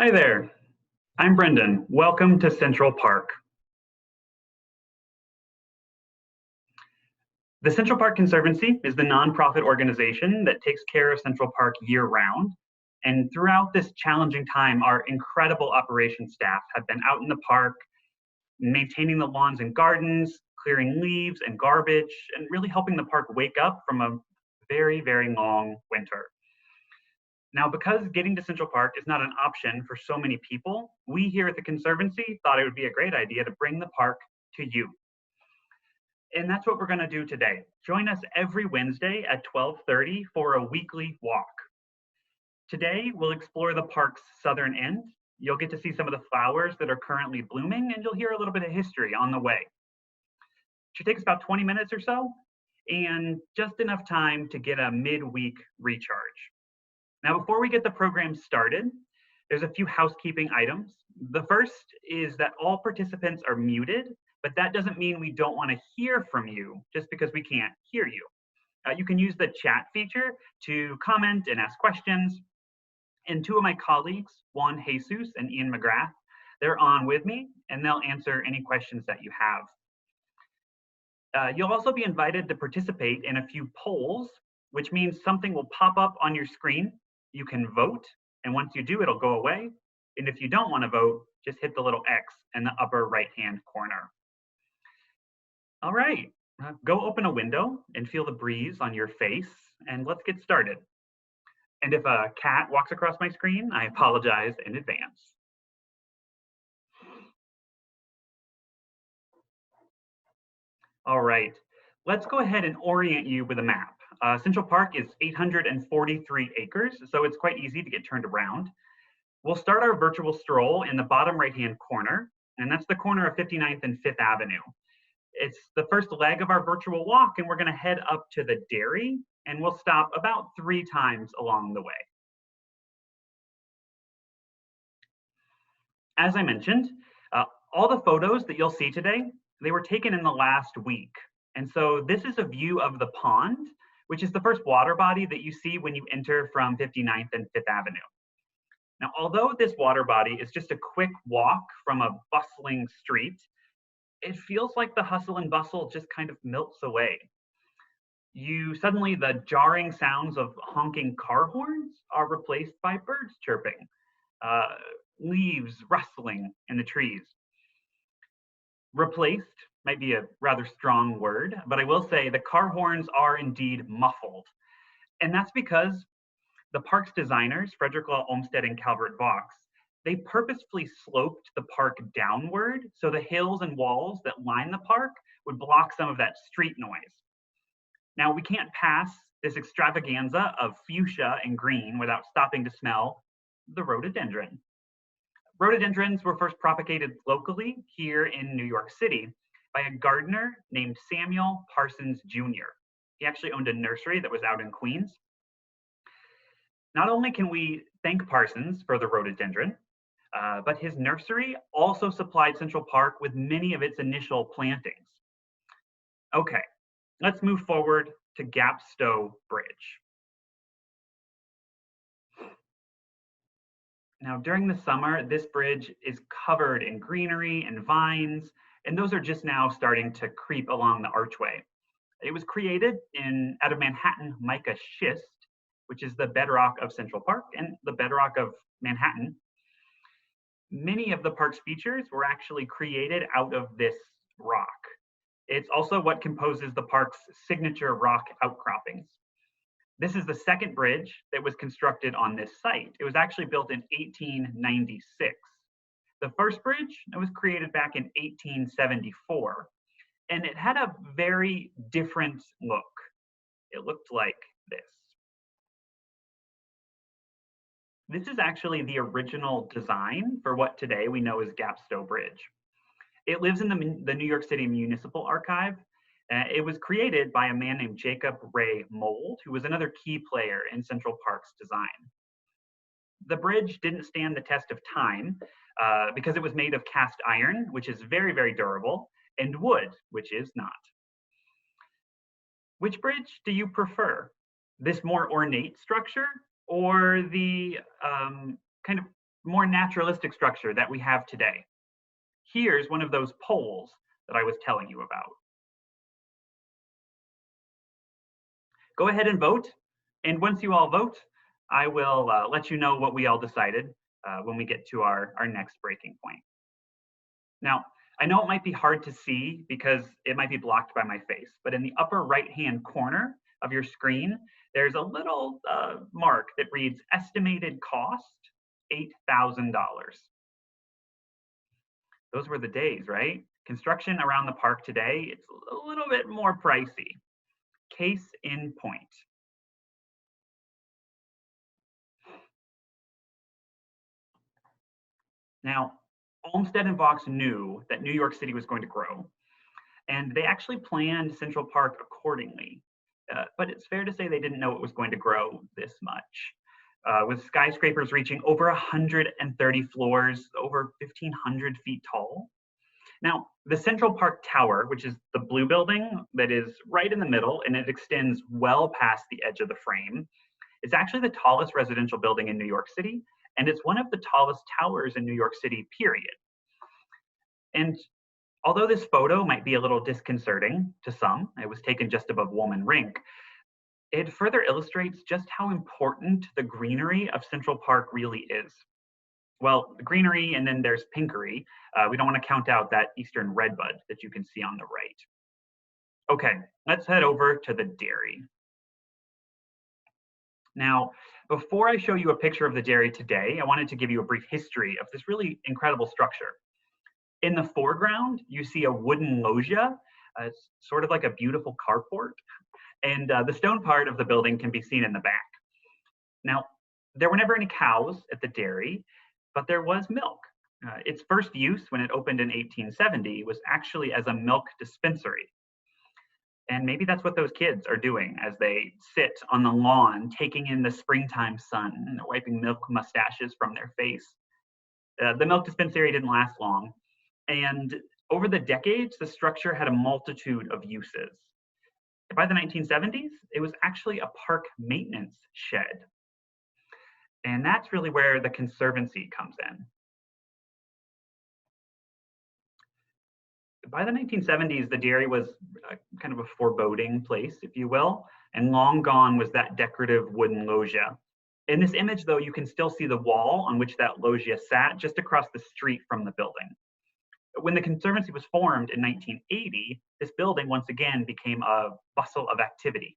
Hi there, I'm Brendan. Welcome to Central Park. The Central Park Conservancy is the nonprofit organization that takes care of Central Park year-round. And throughout this challenging time, our incredible operations staff have been out in the park, maintaining the lawns and gardens, clearing leaves and garbage, and really helping the park wake up from a very, very long winter. Now, because getting to Central Park is not an option for so many people, we here at the Conservancy thought it would be a great idea to bring the park to you. And that's what we're going to do today. Join us every Wednesday at 12:30 for a weekly walk. Today, we'll explore the park's southern end. You'll get to see some of the flowers that are currently blooming, and you'll hear a little bit of history on the way. It should take us about 20 minutes or so, and just enough time to get a midweek recharge. Now, before we get the program started, there's a few housekeeping items. The first is that all participants are muted, but that doesn't mean we don't want to hear from you just because we can't hear you. You can use the chat feature to comment and ask questions. And two of my colleagues, Juan Jesus and Ian McGrath, they're on with me, and they'll answer any questions that you have. You'll also be invited to participate in a few polls, which means something will pop up on your screen. You can vote, and once you do, it'll go away. And if you don't want to vote, just hit the little X in the upper right-hand corner. All right, go open a window and feel the breeze on your face, and let's get started. And if a cat walks across my screen, I apologize in advance. All right, let's go ahead and orient you with a map. Central Park is 843 acres, so it's quite easy to get turned around. We'll start our virtual stroll in the bottom right-hand corner, and that's the corner of 59th and 5th Avenue. It's the first leg of our virtual walk, and we're going to head up to the dairy, and we'll stop about 3 times along the way. As I mentioned, all the photos that you'll see today, they were taken in the last week. And so this is a view of the pond, which is the first water body that you see when you enter from 59th and 5th Avenue. Now, although this water body is just a quick walk from a bustling street, it feels like the hustle and bustle just kind of melts away. Suddenly, the jarring sounds of honking car horns are replaced by birds chirping, leaves rustling in the trees. Replaced might be a rather strong word, but I will say the car horns are indeed muffled. And that's because the park's designers, Frederick Law Olmstead and Calvert Vaux, they purposefully sloped the park downward so the hills and walls that line the park would block some of that street noise. Now, we can't pass this extravaganza of fuchsia and green without stopping to smell the rhododendron. Rhododendrons were first propagated locally here in New York City by a gardener named Samuel Parsons Jr. He actually owned a nursery that was out in Queens. Not only can we thank Parsons for the rhododendron, but his nursery also supplied Central Park with many of its initial plantings. Okay, let's move forward to Stowe Bridge. Now, during the summer, this bridge is covered in greenery and vines, and those are just now starting to creep along the archway. It was created out of Manhattan mica schist, which is the bedrock of Central Park and the bedrock of Manhattan. Many of the park's features were actually created out of this rock. It's also what composes the park's signature rock outcroppings. This is the second bridge that was constructed on this site. It was actually built in 1896. The first bridge was created back in 1874, and it had a very different look. It looked like this. This is actually the original design for what today we know as Stowe Bridge. It lives in the New York City Municipal Archive. It was created by a man named Jacob Ray Mold, who was another key player in Central Park's design. The bridge didn't stand the test of time because it was made of cast iron, which is very, very durable, and wood, which is not. Which bridge do you prefer? This more ornate structure or the kind of more naturalistic structure that we have today. Here's one of those poles that I was telling you about. Go ahead and vote. And once you all vote, I will let you know what we all decided when we get to our next breaking point. Now, I know it might be hard to see because it might be blocked by my face, but in the upper right-hand corner of your screen, there's a little mark that reads estimated cost, $8,000. Those were the days, right? Construction around the park today, it's a little bit more pricey. Case in point. Now, Olmsted and Vaux knew that New York City was going to grow, and they actually planned Central Park accordingly. But it's fair to say they didn't know it was going to grow this much. With skyscrapers reaching over 130 floors, over 1,500 feet tall. Now, the Central Park Tower, which is the blue building that is right in the middle, and it extends well past the edge of the frame, is actually the tallest residential building in New York City, and it's one of the tallest towers in New York City, period. And although this photo might be a little disconcerting to some, it was taken just above Woolman Rink, it further illustrates just how important the greenery of Central Park really is. Well, the greenery, and then there's pinkery. We don't want to count out that eastern redbud that you can see on the right. Okay, let's head over to the dairy. Now, before I show you a picture of the dairy today, I wanted to give you a brief history of this really incredible structure. In the foreground, you see a wooden loggia. It's sort of like a beautiful carport. And the stone part of the building can be seen in the back. Now, there were never any cows at the dairy, but there was milk. Its first use when it opened in 1870 was actually as a milk dispensary. And maybe that's what those kids are doing as they sit on the lawn, taking in the springtime sun, and they're wiping milk mustaches from their face. The milk dispensary didn't last long. And over the decades, the structure had a multitude of uses. By the 1970s, it was actually a park maintenance shed. And that's really where the Conservancy comes in. By the 1970s, the dairy was kind of a foreboding place, if you will, and long gone was that decorative wooden loggia. In this image, though, you can still see the wall on which that loggia sat just across the street from the building. When the Conservancy was formed in 1980, this building once again became a bustle of activity.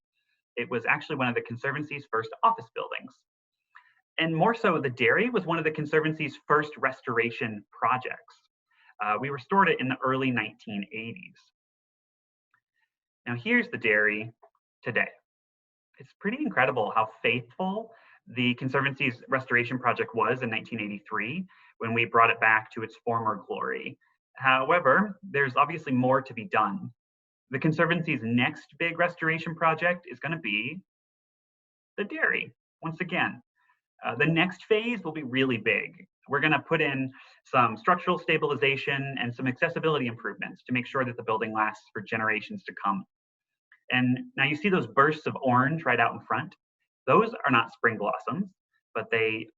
It was actually one of the Conservancy's first office buildings. And more so, the dairy was one of the Conservancy's first restoration projects. We restored it in the early 1980s. Now here's the dairy today. It's pretty incredible how faithful the Conservancy's restoration project was in 1983 when we brought it back to its former glory. However, there's obviously more to be done. The Conservancy's next big restoration project is going to be the dairy, once again. The next phase will be really big. We're going to put in some structural stabilization and some accessibility improvements to make sure that the building lasts for generations to come. And now you see those bursts of orange right out in front. Those are not spring blossoms, but they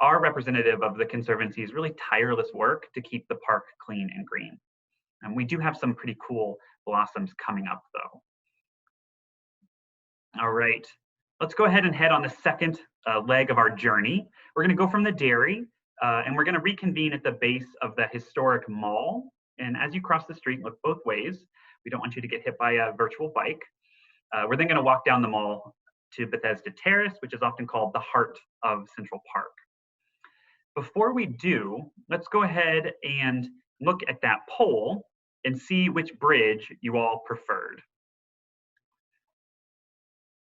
are representative of the Conservancy's really tireless work to keep the park clean and green. And we do have some pretty cool blossoms coming up, though. All right, let's go ahead and head on the second leg of our journey. We're going to go from the dairy and we're going to reconvene at the base of the historic mall. And as you cross the street, look both ways. We don't want you to get hit by a virtual bike. We're then going to walk down the mall to Bethesda Terrace, which is often called the heart of Central Park. Before we do, let's go ahead and look at that poll and see which bridge you all preferred.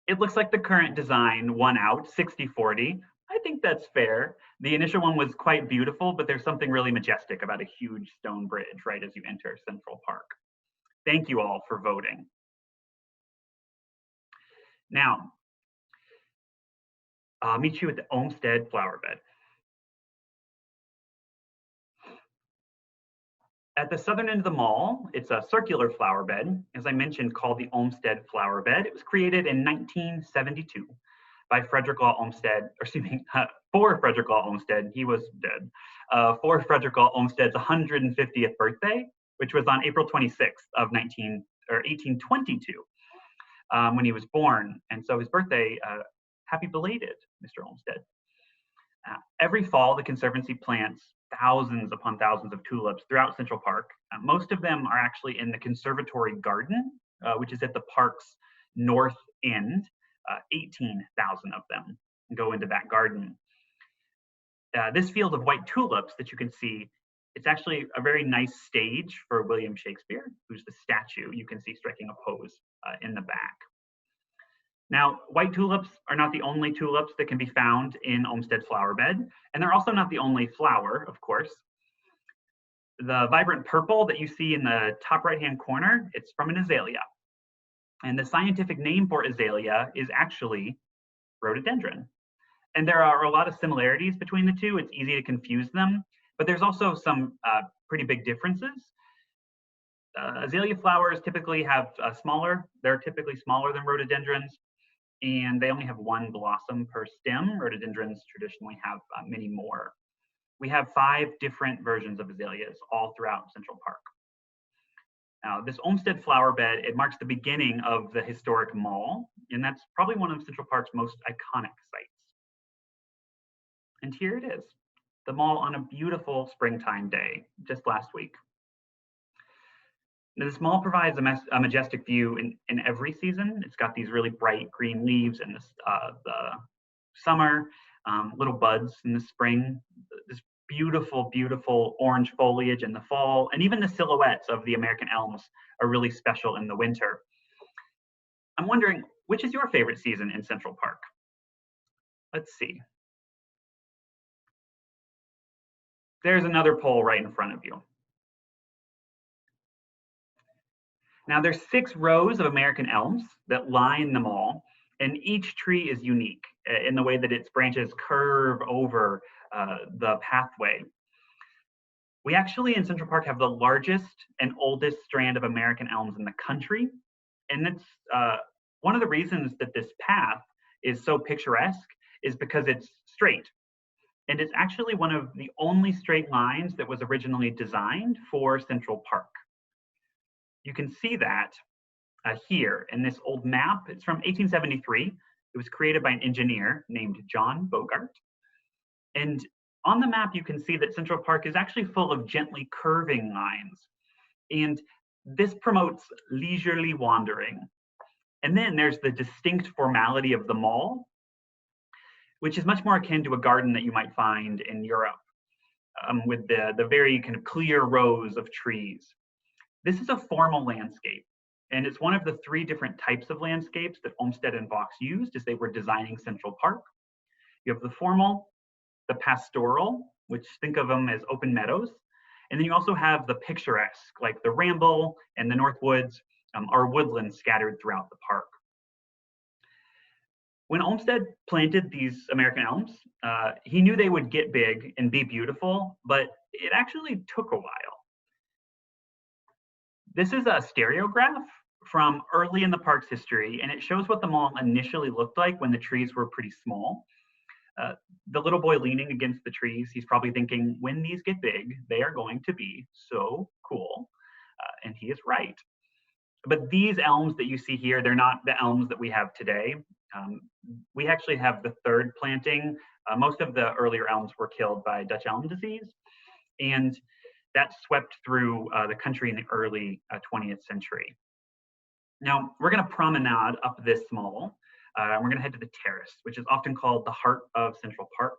It looks like the current design won out 60-40. I think that's fair. The initial one was quite beautiful, but there's something really majestic about a huge stone bridge right as you enter Central Park. Thank you all for voting. Now, I'll meet you at the Olmstead Flowerbed. At the southern end of the mall, it's a circular flower bed, as I mentioned, called the Olmstead Flowerbed. It was created in 1972 by Frederick Law Olmsted, or excuse me, for Frederick Law Olmsted, he was dead, for Frederick Law Olmsted's 150th birthday, which was on April 26th of 1822, when he was born. And so his birthday, happy belated, Mr. Olmsted. Every fall, the Conservancy plants thousands upon thousands of tulips throughout Central Park. Most of them are actually in the conservatory garden, which is at the park's north end. 18,000 of them go into that garden. This field of white tulips that you can see, it's actually a very nice stage for William Shakespeare, who's the statue you can see striking a pose in the back. Now, white tulips are not the only tulips that can be found in Olmstead Flowerbed, and they're also not the only flower, of course. The vibrant purple that you see in the top right-hand corner, it's from an azalea. And the scientific name for azalea is actually rhododendron. And there are a lot of similarities between the two. It's easy to confuse them, but there's also some pretty big differences. Azalea flowers typically have they're typically smaller than rhododendrons, and they only have one blossom per stem. Rhododendrons traditionally have many more. We have 5 different versions of azaleas all throughout Central Park. Now, this Olmstead Flowerbed, it marks the beginning of the historic mall, and that's probably one of Central Park's most iconic sites. And here it is, the mall on a beautiful springtime day, just last week. Now, this mall provides a majestic view in every season. It's got these really bright green leaves in the summer, little buds in the spring, this beautiful, beautiful orange foliage in the fall, and even the silhouettes of the American elms are really special in the winter. I'm wondering, which is your favorite season in Central Park? Let's see. There's another poll right in front of you. Now, there's 6 rows of American elms that line the mall, and each tree is unique in the way that its branches curve over the pathway. We actually in Central Park have the largest and oldest strand of American elms in the country, and it's one of the reasons that this path is so picturesque is because it's straight. And it's actually one of the only straight lines that was originally designed for Central Park. You can see that here in this old map. It's from 1873. It was created by an engineer named John Bogart. And on the map, you can see that Central Park is actually full of gently curving lines. And this promotes leisurely wandering. And then there's the distinct formality of the mall, which is much more akin to a garden that you might find in Europe, with the very kind of clear rows of trees. This is a formal landscape, and it's one of the 3 different types of landscapes that Olmsted and Vaux used as they were designing Central Park. You have the formal, the pastoral, which think of them as open meadows, and then you also have the picturesque, like the Ramble and the North Woods, or woodlands scattered throughout the park. When Olmsted planted these American elms, he knew they would get big and be beautiful, but it actually took a while. This is a stereograph from early in the park's history, and it shows what the mall initially looked like when the trees were pretty small. The little boy leaning against the trees, he's probably thinking, when these get big, they are going to be so cool. And he is right. But these elms that you see here, they're not the elms that we have today. We actually have the 3rd planting. Most of the earlier elms were killed by Dutch elm disease, and that swept through the country in the early 20th century. Now, we're going to promenade up this mall. We're going to head to the terrace, which is often called the heart of Central Park.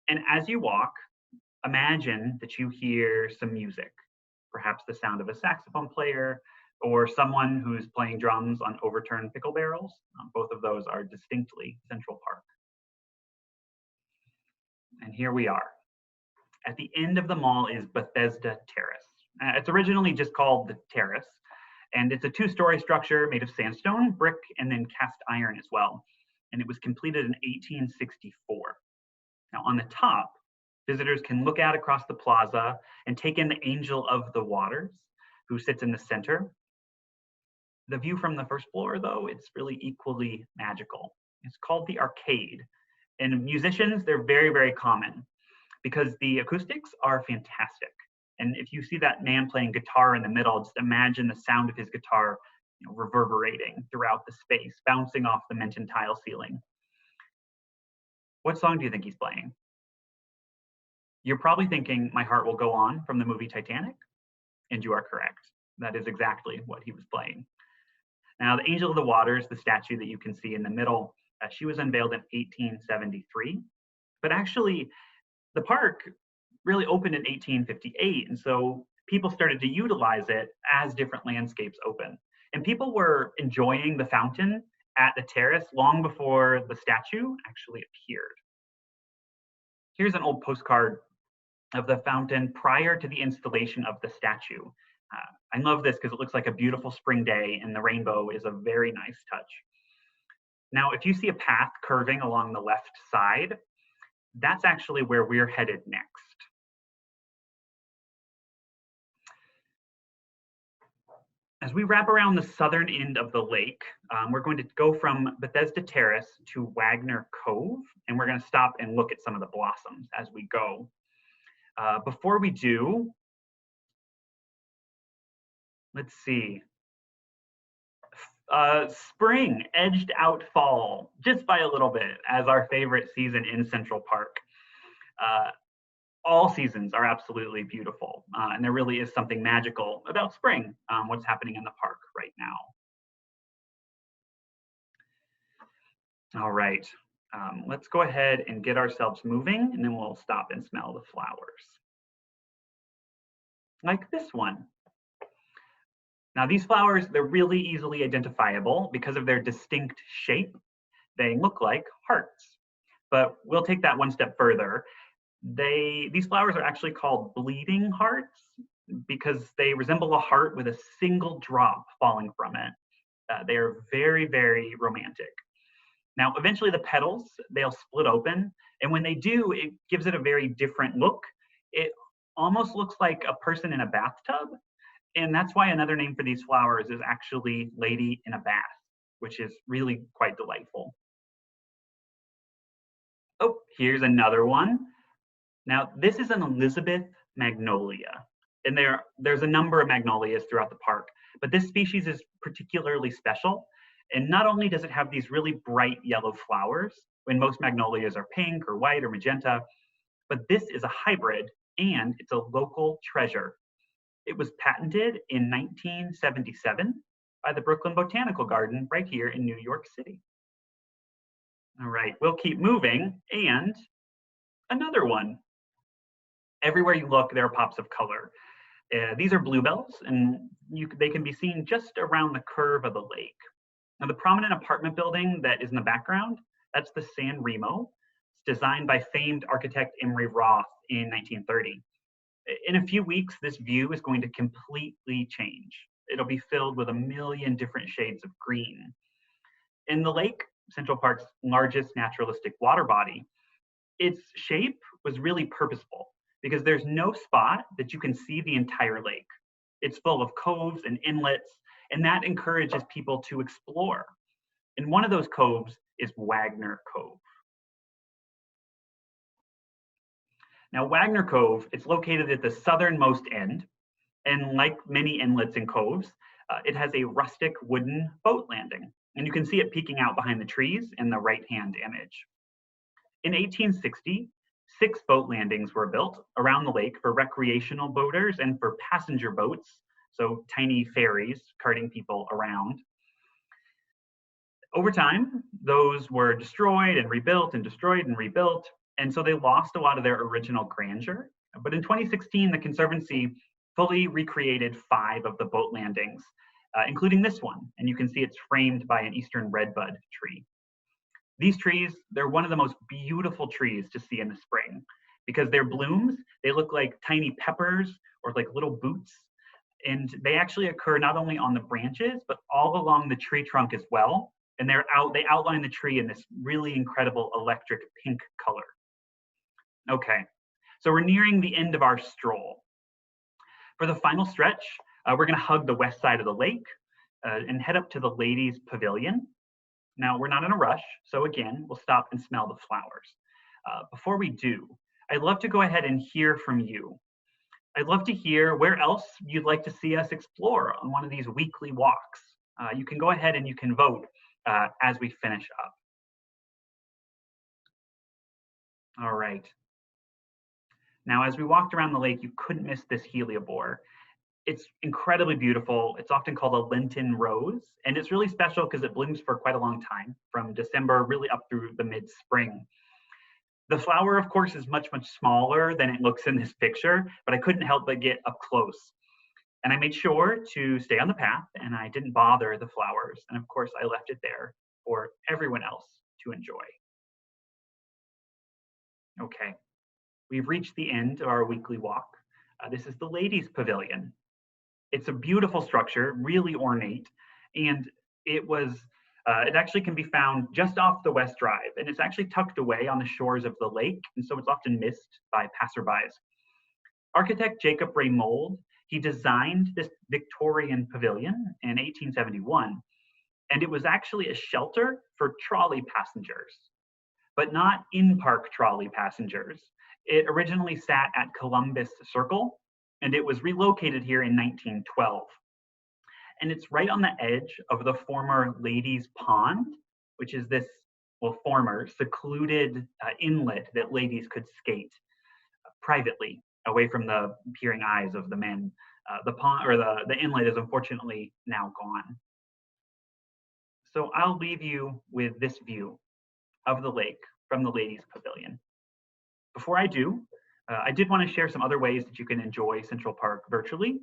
And as you walk, imagine that you hear some music, perhaps the sound of a saxophone player, or someone who's playing drums on overturned pickle barrels. Both of those are distinctly Central Park. And here we are. At the end of the mall is Bethesda Terrace. It's originally just called the Terrace, and it's a 2-story structure made of sandstone, brick, and then cast iron as well. And it was completed in 1864. Now on the top, visitors can look out across the plaza and take in the Angel of the Waters, who sits in the center. The view from the 1st floor, though, it's really equally magical. It's called the arcade. And musicians, they're very, very common because the acoustics are fantastic. And if you see that man playing guitar in the middle, just imagine the sound of his guitar reverberating throughout the space, bouncing off the Menton tile ceiling. What song do you think he's playing? You're probably thinking My Heart Will Go On from the movie Titanic, and you are correct. That is exactly what he was playing. Now, the Angel of the Waters, the statue that you can see in the middle, she was unveiled in 1873, but actually the park really opened in 1858, and so people started to utilize it as different landscapes open. And people were enjoying the fountain at the terrace long before the statue actually appeared. Here's an old postcard of the fountain prior to the installation of the statue. I love this because it looks like a beautiful spring day, and the rainbow is a very nice touch. Now, if you see a path curving along the left side, that's actually where we're headed next. As we wrap around the southern end of the lake, we're going to go from Bethesda Terrace to Wagner Cove, and we're going to stop and look at some of the blossoms as we go. Before we do, let's see. Spring edged out fall just by a little bit as our favorite season in Central Park. All seasons are absolutely beautiful, and there really is something magical about spring, what's happening in the park right now. All right, let's go ahead and get ourselves moving, and then we'll stop and smell the flowers. Like this one. Now these flowers, they're really easily identifiable because of their distinct shape. They look like hearts, but we'll take that one step further. These flowers are actually called bleeding hearts because they resemble a heart with a single drop falling from it. They are very, very romantic. Now, eventually the petals, they'll split open, and when they do, it gives it a very different look. It almost looks like a person in a bathtub, and that's why another name for these flowers is actually Lady in a Bath, which is really quite delightful. Oh, here's another one. Now, this is an Elizabeth magnolia, and there's a number of magnolias throughout the park, but this species is particularly special. And not only does it have these really bright yellow flowers, when most magnolias are pink or white or magenta, but this is a hybrid, and it's a local treasure. It was patented in 1977 by the Brooklyn Botanical Garden right here in New York City. All right, we'll keep moving, and another one. Everywhere you look, there are pops of color. These are bluebells, and they can be seen just around the curve of the lake. Now, the prominent apartment building that is in the background, that's the San Remo. It's designed by famed architect Emery Roth in 1930. In a few weeks, this view is going to completely change. It'll be filled with a million different shades of green. In the lake, Central Park's largest naturalistic water body, its shape was really purposeful because there's no spot that you can see the entire lake. It's full of coves and inlets, and that encourages people to explore. And one of those coves is Wagner Cove. Now, Wagner Cove, it's located at the southernmost end, and like many inlets and coves, it has a rustic wooden boat landing, and you can see it peeking out behind the trees in the right-hand image. In 1860, 6 boat landings were built around the lake for recreational boaters and for passenger boats, so tiny ferries carting people around. Over time, those were destroyed and rebuilt and destroyed and rebuilt, and so they lost a lot of their original grandeur. But in 2016, the Conservancy fully recreated 5 of the boat landings, including this one, and you can see it's framed by an eastern redbud tree. These trees, they're one of the most beautiful trees to see in the spring because their blooms, they look like tiny peppers or like little boots. And they actually occur not only on the branches, but all along the tree trunk as well. And they outline the tree in this really incredible electric pink color. Okay, so we're nearing the end of our stroll. For the final stretch, we're gonna hug the west side of the lake and head up to the Ladies' Pavilion. Now, we're not in a rush, so again, we'll stop and smell the flowers. Before we do, I'd love to go ahead and hear from you. I'd love to hear where else you'd like to see us explore on one of these weekly walks. You can go ahead and you can vote as we finish up. All right. Now, as we walked around the lake, you couldn't miss this heliobore. It's incredibly beautiful. It's often called a Lenten Rose, and it's really special because it blooms for quite a long time, from December really up through the mid-spring. The flower, of course, is much, much smaller than it looks in this picture, but I couldn't help but get up close. And I made sure to stay on the path, and I didn't bother the flowers. And of course, I left it there for everyone else to enjoy. Okay, we've reached the end of our weekly walk. This is the Ladies' Pavilion. It's a beautiful structure, really ornate, and it actually can be found just off the West Drive, and it's actually tucked away on the shores of the lake, and so it's often missed by passerbys. Architect Jacob Ray Mould, he designed this Victorian pavilion in 1871, and it was actually a shelter for trolley passengers, but not in-park trolley passengers. It originally sat at Columbus Circle, and it was relocated here in 1912. And it's right on the edge of the former Ladies' Pond, which is this, well, former secluded inlet that ladies could skate privately away from the peering eyes of the men. The pond or the inlet is unfortunately now gone. So I'll leave you with this view of the lake from the Ladies' Pavilion. Before I do, I did want to share some other ways that you can enjoy Central Park virtually.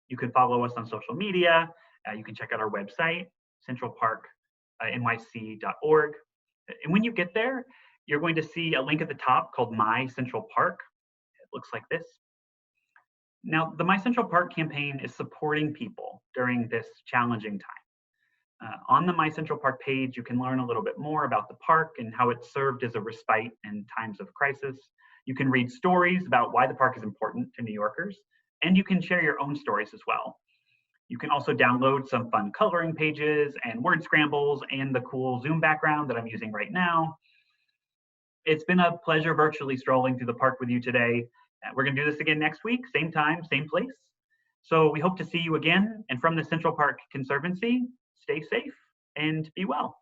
You can follow us on social media. You can check out our website, centralparknyc.org. And when you get there, you're going to see a link at the top called My Central Park. It looks like this. Now, the My Central Park campaign is supporting people during this challenging time. On the My Central Park page, you can learn a little bit more about the park and how it served as a respite in times of crisis. You can read stories about why the park is important to New Yorkers, and you can share your own stories as well. You can also download some fun coloring pages and word scrambles and the cool Zoom background that I'm using right now. It's been a pleasure virtually strolling through the park with you today. We're going to do this again next week, same time, same place. So we hope to see you again. And from the Central Park Conservancy, stay safe and be well.